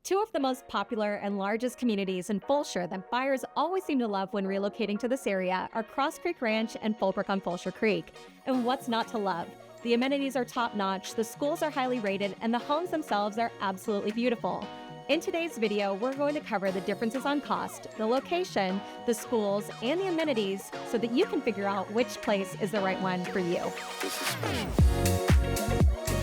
Two of the most popular and largest communities in Fulshear that buyers always seem to love when relocating to this area are Cross Creek Ranch and Fulbrook on Fulshear Creek. And what's not to love? The amenities are top-notch, the schools are highly rated, and the homes themselves are absolutely beautiful. In today's video, we're going to cover the differences on cost, the location, the schools, and the amenities so that you can figure out which place is the right one for you.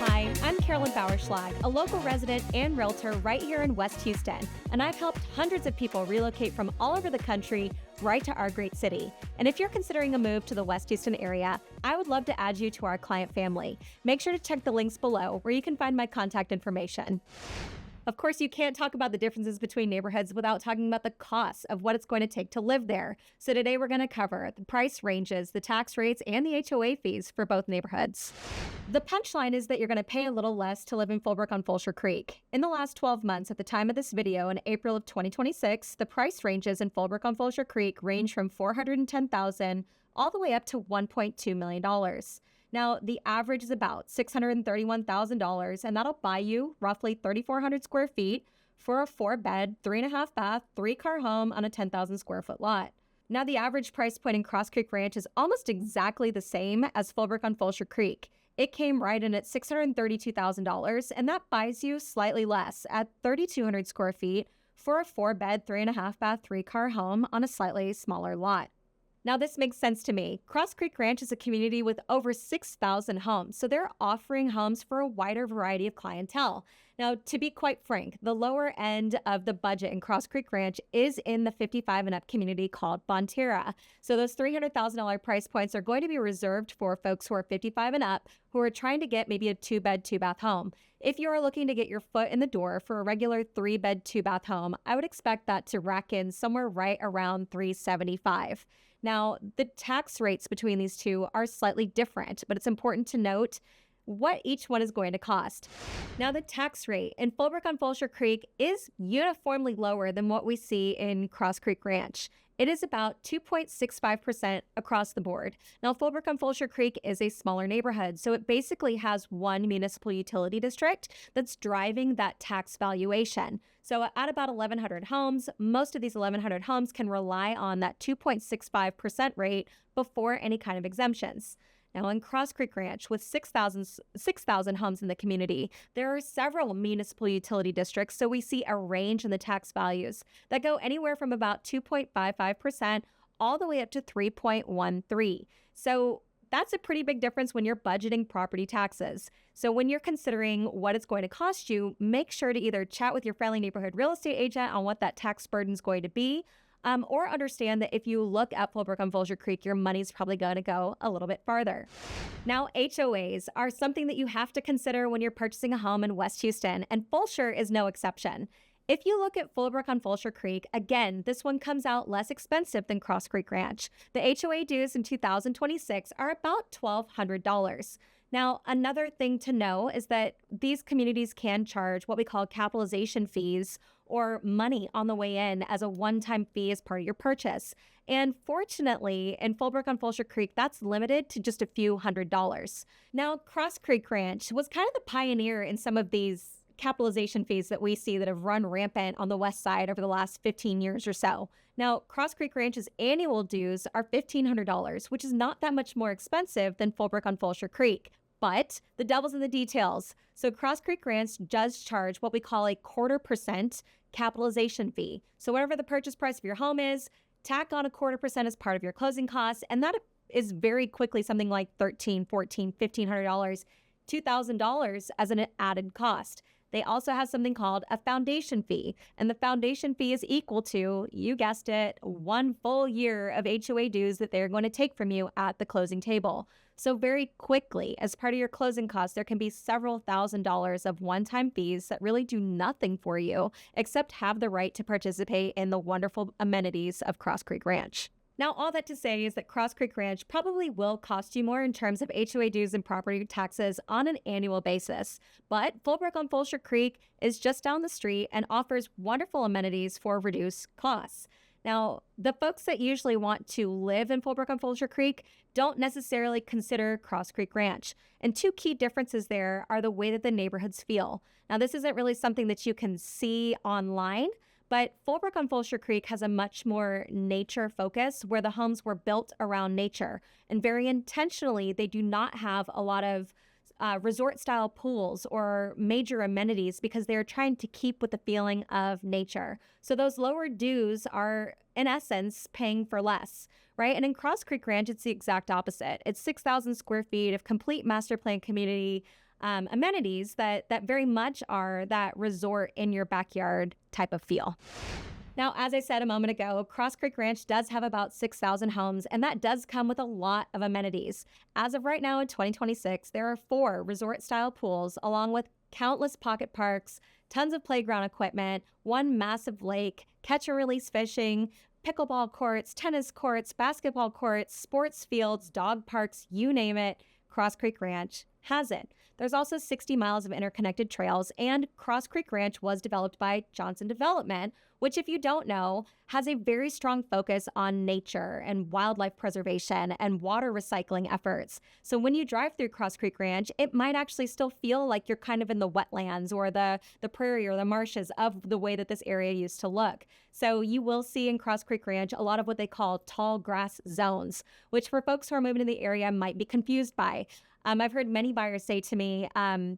Hi, I'm Carolyn Bauerschlag, a local resident and realtor right here in West Houston, and I've helped hundreds of people relocate from all over the country right to our great city. And if you're considering a move to the West Houston area, I would love to add you to our client family. Make sure to check the links below where you can find my contact information. Of course, you can't talk about the differences between neighborhoods without talking about the cost of what it's going to take to live there. So today we're going to cover the price ranges, the tax rates, and the HOA fees for both neighborhoods. The punchline is that you're going to pay a little less to live in Fulbrook on Fulshear Creek. In the last 12 months, at the time of this video in April of 2026, the price ranges in Fulbrook on Fulshear Creek range from $410,000 all the way up to $1.2 million. Now, the average is about $631,000, and that'll buy you roughly 3,400 square feet for a 4-bed, 3.5-bath, 3-car home on a 10,000 square foot lot. Now, the average price point in Cross Creek Ranch is almost exactly the same as Fulbrook on Fulshear Creek. It came right in at $632,000, and that buys you slightly less at 3,200 square feet for a 4-bed, 3.5-bath, 3-car home on a slightly smaller lot. Now, this makes sense to me. Cross Creek Ranch is a community with over 6,000 homes, so they're offering homes for a wider variety of clientele. Now, to be quite frank, the lower end of the budget in Cross Creek Ranch is in the 55 and up community called Bonterra. So those $300,000 price points are going to be reserved for folks who are 55 and up who are trying to get maybe a 2-bed, 2-bath home. If you are looking to get your foot in the door for a regular 3-bed, 2-bath home, I would expect that to rack in somewhere right around $375,000. Now, the tax rates between these two are slightly different, but it's important to note what each one is going to cost. Now, the tax rate in Fulbrook on Fulshear Creek is uniformly lower than what we see in Cross Creek Ranch. It is about 2.65% across the board. Now, Fulbrook on Fulshear Creek is a smaller neighborhood, so it basically has one municipal utility district that's driving that tax valuation. So at about 1,100 homes, most of these 1,100 homes can rely on that 2.65% rate before any kind of exemptions. Now, in Cross Creek Ranch, with 6,000 homes in the community, there are several municipal utility districts, so we see a range in the tax values that go anywhere from about 2.55% all the way up to 3.13%. So that's a pretty big difference when you're budgeting property taxes. So when you're considering what it's going to cost you, make sure to either chat with your friendly neighborhood real estate agent on what that tax burden is going to be, or understand that if you look at Fulbrook on Fulshear Creek, your money's probably going to go a little bit farther. Now, HOAs are something that you have to consider when you're purchasing a home in West Houston, and Fulshear is no exception. If you look at Fulbrook on Fulshear Creek, again, this one comes out less expensive than Cross Creek Ranch. The HOA dues in 2026 are about $1,200. Now, another thing to know is that these communities can charge what we call capitalization fees or money on the way in as a one-time fee as part of your purchase. And fortunately, in Fulbrook on Fulshear Creek, that's limited to just a few $100s. Now, Cross Creek Ranch was kind of the pioneer in some of these capitalization fees that we see that have run rampant on the west side over the last 15 years or so. Now, Cross Creek Ranch's annual dues are $1,500, which is not that much more expensive than Fulbrook on Fulshear Creek. But the devil's in the details. So Cross Creek Ranch does charge what we call a 0.25% capitalization fee. So whatever the purchase price of your home is, tack on a 0.25% as part of your closing costs, and that is very quickly something like $1,300, $1,400, $1,500, $2,000 as an added cost. They also have something called a foundation fee, and the foundation fee is equal to, you guessed it, 1 full year of HOA dues that they're going to take from you at the closing table. So very quickly, as part of your closing costs, there can be several $1,000s of one-time fees that really do nothing for you except have the right to participate in the wonderful amenities of Cross Creek Ranch. Now, all that to say is that Cross Creek Ranch probably will cost you more in terms of HOA dues and property taxes on an annual basis, but Fulbrook on Fulshear Creek is just down the street and offers wonderful amenities for reduced costs. Now, the folks that usually want to live in Fulbrook on Fulshear Creek don't necessarily consider Cross Creek Ranch. And two key differences there are the way that the neighborhoods feel. Now, this isn't really something that you can see online, but Fulbrook on Fulshear Creek has a much more nature focus where the homes were built around nature. And very intentionally, they do not have a lot of resort-style pools or major amenities because they're trying to keep with the feeling of nature. So those lower dues are, in essence, paying for less, right? And in Cross Creek Ranch, it's the exact opposite. It's 6,000 square feet of complete master plan community amenities that very much are that resort in your backyard type of feel. Now, as I said a moment ago, Cross Creek Ranch does have about 6,000 homes, and that does come with a lot of amenities. As of right now in 2026, there are 4 resort-style pools, along with countless pocket parks, tons of playground equipment, 1 massive lake, catch-and-release fishing, pickleball courts, tennis courts, basketball courts, sports fields, dog parks, you name it, Cross Creek Ranch has it. There's also 60 miles of interconnected trails, and Cross Creek Ranch was developed by Johnson Development, which, if you don't know, has a very strong focus on nature and wildlife preservation and water recycling efforts. So when you drive through Cross Creek Ranch, it might actually still feel like you're kind of in the wetlands or the prairie or the marshes of the way that this area used to look. So you will see in Cross Creek Ranch a lot of what they call tall grass zones, which for folks who are moving to the area might be confused by. I've heard many buyers say to me,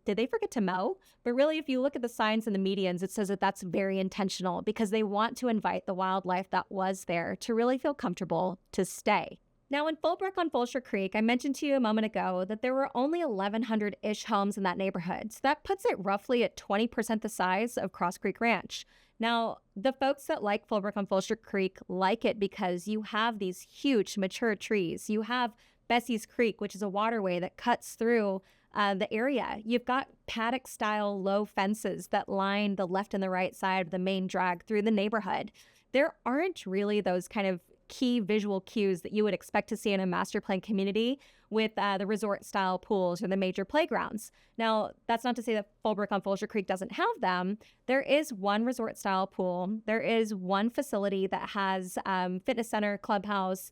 did they forget to mow? But really, if you look at the signs and the medians, it says that that's very intentional because they want to invite the wildlife that was there to really feel comfortable to stay. Now, in Fulbrook on Fulshear Creek, I mentioned to you a moment ago that there were only 1,100-ish homes in that neighborhood. So that puts it roughly at 20% the size of Cross Creek Ranch. Now, the folks that like Fulbrook on Fulshear Creek like it because you have these huge mature trees. You have Bessie's Creek, which is a waterway that cuts through the area. You've got paddock-style low fences that line the left and the right side of the main drag through the neighborhood. There aren't really those kind of key visual cues that you would expect to see in a master plan community with the resort-style pools or the major playgrounds. Now, that's not to say that Fulbrook on Fulshear Creek doesn't have them. There is one resort-style pool. There is one facility that has fitness center, clubhouse,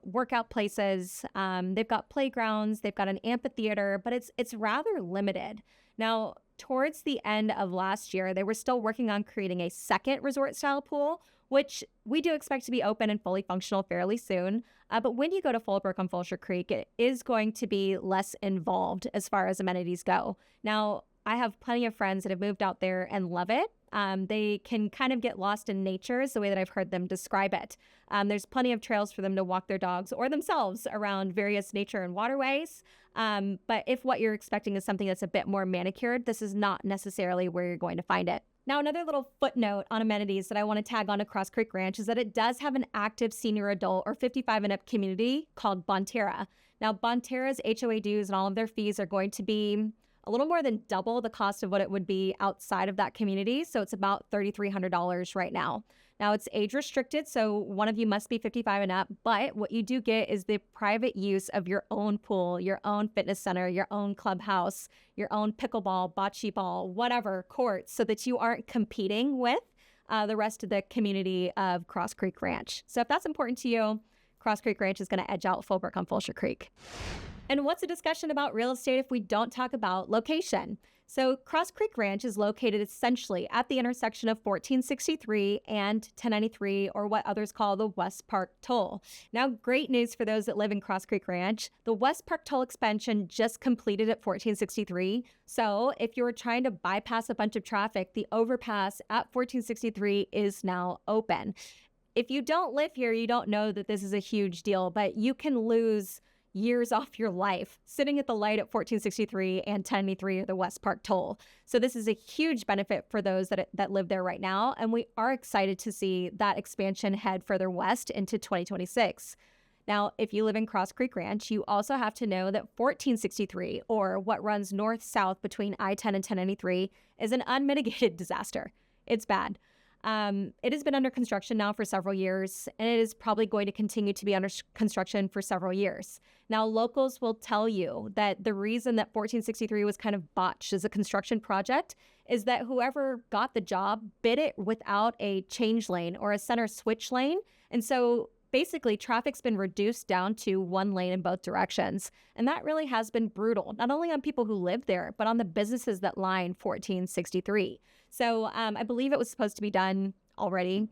workout places. They've got playgrounds. They've got an amphitheater, but it's rather limited. Now, towards the end of last year, they were still working on creating a second resort-style pool, which we do expect to be open and fully functional fairly soon. But when you go to Fulbrook on Fulshear Creek, it is going to be less involved as far as amenities go. Now, I have plenty of friends that have moved out there and love it. They can kind of get lost in nature is the way that I've heard them describe it. There's plenty of trails for them to walk their dogs or themselves around various nature and waterways. But if what you're expecting is something that's a bit more manicured, this is not necessarily where you're going to find it. Now, another little footnote on amenities that I want to tag on to Cross Creek Ranch is that it does have an active senior adult or 55 and up community called Bonterra. Now, Bonterra's HOA dues and all of their fees are going to be a little more than double the cost of what it would be outside of that community. So it's about $3,300 right now. Now, it's age restricted, so one of you must be 55 and up, but what you do get is the private use of your own pool, your own fitness center, your own clubhouse, your own pickleball, bocce ball, whatever, courts, so that you aren't competing with the rest of the community of Cross Creek Ranch. So if that's important to you, Cross Creek Ranch is going to edge out Fulbrook on Fulshear Creek. And what's a discussion about real estate if we don't talk about location? So Cross Creek Ranch is located essentially at the intersection of 1463 and 1093, or what others call the West Park Toll. Now, great news for those that live in Cross Creek Ranch. The West Park Toll expansion just completed at 1463. So if you were trying to bypass a bunch of traffic, the overpass at 1463 is now open. If you don't live here, you don't know that this is a huge deal, but you can lose years off your life sitting at the light at 1463 and 1093 or the West Park Toll. So this is a huge benefit for those that live there right now. And we are excited to see that expansion head further west into 2026. Now, if you live in Cross Creek Ranch, you also have to know that 1463, or what runs north-south between I-10 and 1093, is an unmitigated disaster. It's bad. It has been under construction now for several years, and it is probably going to continue to be under construction for several years. Now, locals will tell you that the reason that 1463 was kind of botched as a construction project is that whoever got the job bid it without a change lane or a center switch lane. And so basically, traffic's been reduced down to one lane in both directions. And that really has been brutal, not only on people who live there, but on the businesses that line 1463. So I believe it was supposed to be done already.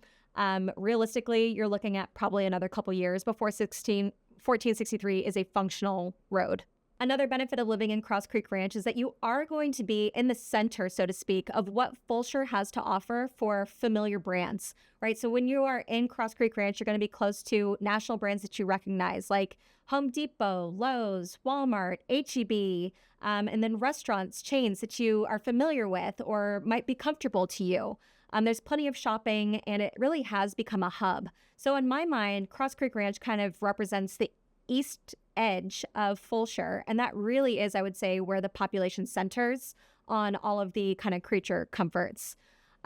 Realistically, you're looking at probably another couple years before 1463 is a functional road. Another benefit of living in Cross Creek Ranch is that you are going to be in the center, so to speak, of what Fulshear has to offer for familiar brands, right? So when you are in Cross Creek Ranch, you're going to be close to national brands that you recognize, like Home Depot, Lowe's, Walmart, H-E-B, and then restaurants, chains that you are familiar with or might be comfortable to you. There's plenty of shopping, and it really has become a hub. So in my mind, Cross Creek Ranch kind of represents the east edge of Fulshear, and that really is, I would say, where the population centers on all of the kind of creature comforts.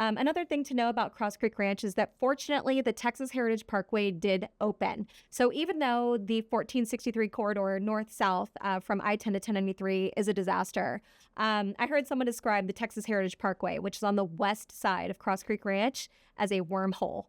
Another thing to know about Cross Creek Ranch is that fortunately the Texas Heritage Parkway did open. So even though the 1463 corridor north-south from I-10 to 1093 is a disaster, I heard someone describe the Texas Heritage Parkway, which is on the west side of Cross Creek Ranch, as a wormhole,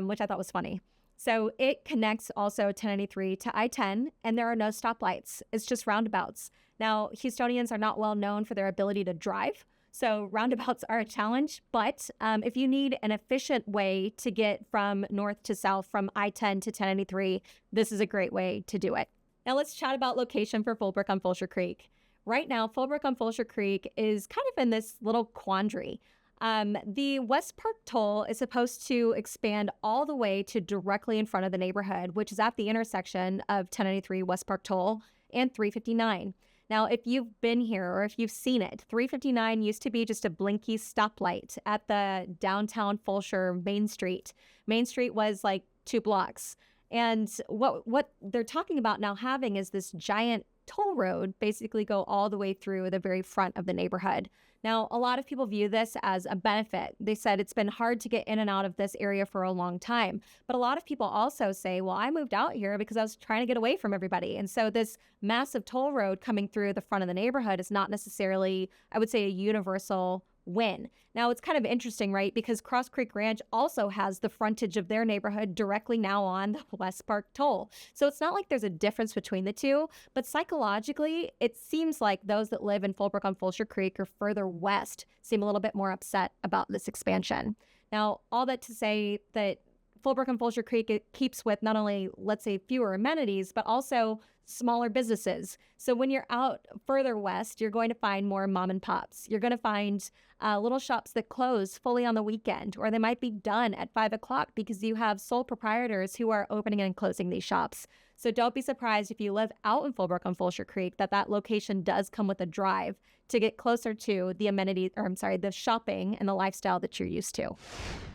which I thought was funny. So it connects also 1093 to I-10, and there are no stoplights. It's just roundabouts. Now, Houstonians are not well known for their ability to drive, so roundabouts are a challenge. But if you need an efficient way to get from north to south from I-10 to 1093, this is a great way to do it. Now let's chat about location for Fulbrook on Fulshear Creek. Right now, Fulbrook on Fulshear Creek is kind of in this little quandary. The West Park Toll is supposed to expand all the way to directly in front of the neighborhood, which is at the intersection of 1093 West Park Toll and 359. Now, if you've been here or if you've seen it, 359 used to be just a blinky stoplight at the downtown Fulshear Main Street. Main Street was like 2 blocks. And what they're talking about now having is this giant toll road basically go all the way through the very front of the neighborhood. Now, a lot of people view this as a benefit. They said it's been hard to get in and out of this area for a long time. But a lot of people also say, well, I moved out here because I was trying to get away from everybody. And so this massive toll road coming through the front of the neighborhood is not necessarily, I would say, a universal win. Now, it's kind of interesting, right? Because Cross Creek Ranch also has the frontage of their neighborhood directly now on the West Park Toll. So it's not like there's a difference between the two, but psychologically, it seems like those that live in Fulbrook on Fulshear Creek or further west seem a little bit more upset about this expansion. Now, all that to say that Fulbrook and Fulshear Creek, it keeps with not only, let's say, fewer amenities, but also smaller businesses. So when you're out further west, you're going to find more mom and pops. You're going to find little shops that close fully on the weekend, or they might be done at 5 o'clock because you have sole proprietors who are opening and closing these shops. So don't be surprised if you live out in Fulbrook on Fulshear Creek that location does come with a drive to get closer to the amenities, or the shopping and the lifestyle that you're used to.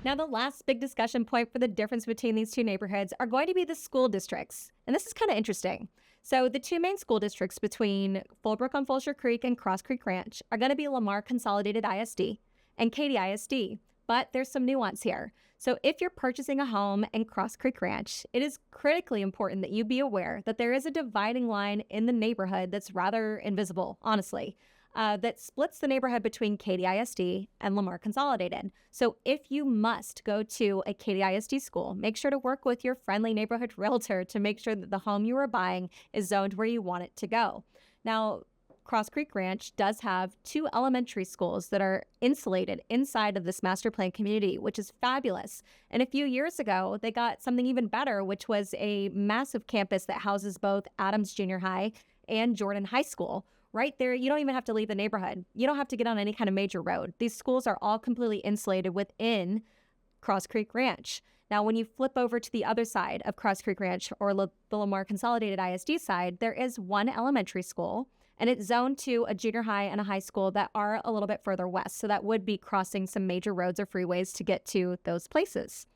Now, the last big discussion point for the difference between these two neighborhoods are going to be the school districts. And this is kind of interesting. So the two main school districts between Fulbrook on Fulshear Creek and Cross Creek Ranch are going to be Lamar Consolidated ISD and Katy ISD. But there's some nuance here. So if you're purchasing a home in Cross Creek Ranch, it is critically important that you be aware that there is a dividing line in the neighborhood that's rather invisible, honestly, that splits the neighborhood between Katy ISD and Lamar Consolidated. So if you must go to a Katy ISD school, make sure to work with your friendly neighborhood realtor to make sure that the home you are buying is zoned where you want it to go. Now, Cross Creek Ranch does have 2 elementary schools that are insulated inside of this master plan community, which is fabulous. And a few years ago, they got something even better, which was a massive campus that houses both Adams Junior High and Jordan High School. Right there, you don't even have to leave the neighborhood. You don't have to get on any kind of major road. These schools are all completely insulated within Cross Creek Ranch. Now, when you flip over to the other side of Cross Creek Ranch or the Lamar Consolidated ISD side, there is one elementary school, and it's zoned to a junior high and a high school that are a little bit further west. So that would be crossing some major roads or freeways to get to those places.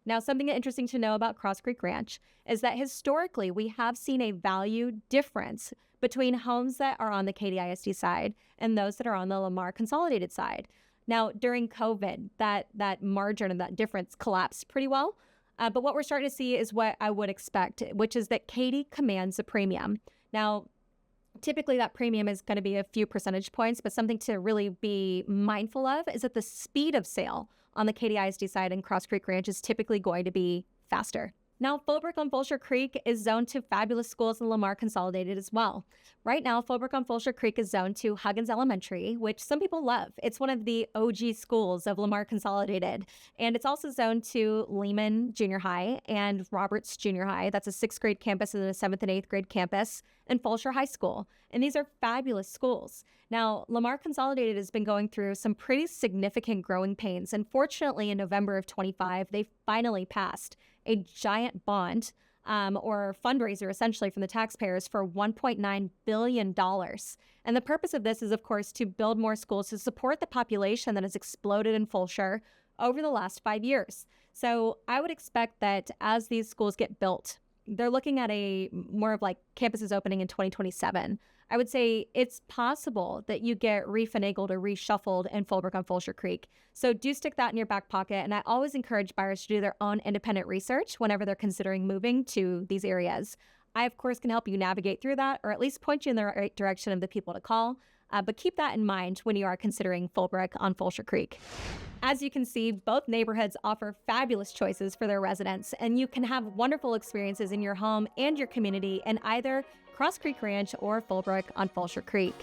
Now, something interesting to know about Cross Creek Ranch is that historically we have seen a value difference between homes that are on the Katy ISD side and those that are on the Lamar Consolidated side. Now, during COVID, that margin and that difference collapsed pretty well. But what we're starting to see is what I would expect, which is that Katy commands a premium. Now, typically that premium is going to be a few percentage points, but something to really be mindful of is that the speed of sale on the Katy ISD side and Cross Creek Ranch is typically going to be faster. Now, Fulbrook on Fulshear Creek is zoned to fabulous schools in Lamar Consolidated as well. Right now, Fulbrook on Fulshear Creek is zoned to Huggins Elementary, which some people love. It's one of the OG schools of Lamar Consolidated. And it's also zoned to Lehman Junior High and Roberts Junior High. That's a 6th grade campus and a 7th and 8th grade campus, and Fulshear High School. And these are fabulous schools. Now, Lamar Consolidated has been going through some pretty significant growing pains. And fortunately, in November of 25, they finally passed a giant bond or fundraiser essentially from the taxpayers for $1.9 billion. And the purpose of this is, of course, to build more schools to support the population that has exploded in Fulshear over the last 5 years. So I would expect that as these schools get built, they're looking at a more of like campuses opening in 2027. I would say it's possible that you get refinagled or reshuffled in Fulbrook on Fulshear Creek. So do stick that in your back pocket. And I always encourage buyers to do their own independent research whenever they're considering moving to these areas. I, of course, can help you navigate through that or at least point you in the right direction of the people to call. But keep that in mind when you are considering Fulbrook on Fulshear Creek. As you can see, both neighborhoods offer fabulous choices for their residents, and you can have wonderful experiences in your home and your community in either Cross Creek Ranch or Fulbrook on Fulshear Creek.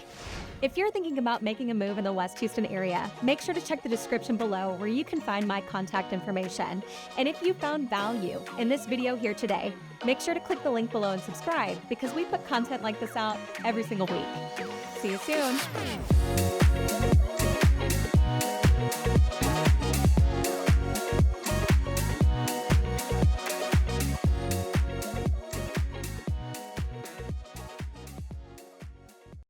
If you're thinking about making a move in the West Houston area, make sure to check the description below where you can find my contact information. And if you found value in this video here today, make sure to click the link below and subscribe because we put content like this out every single week. See you soon.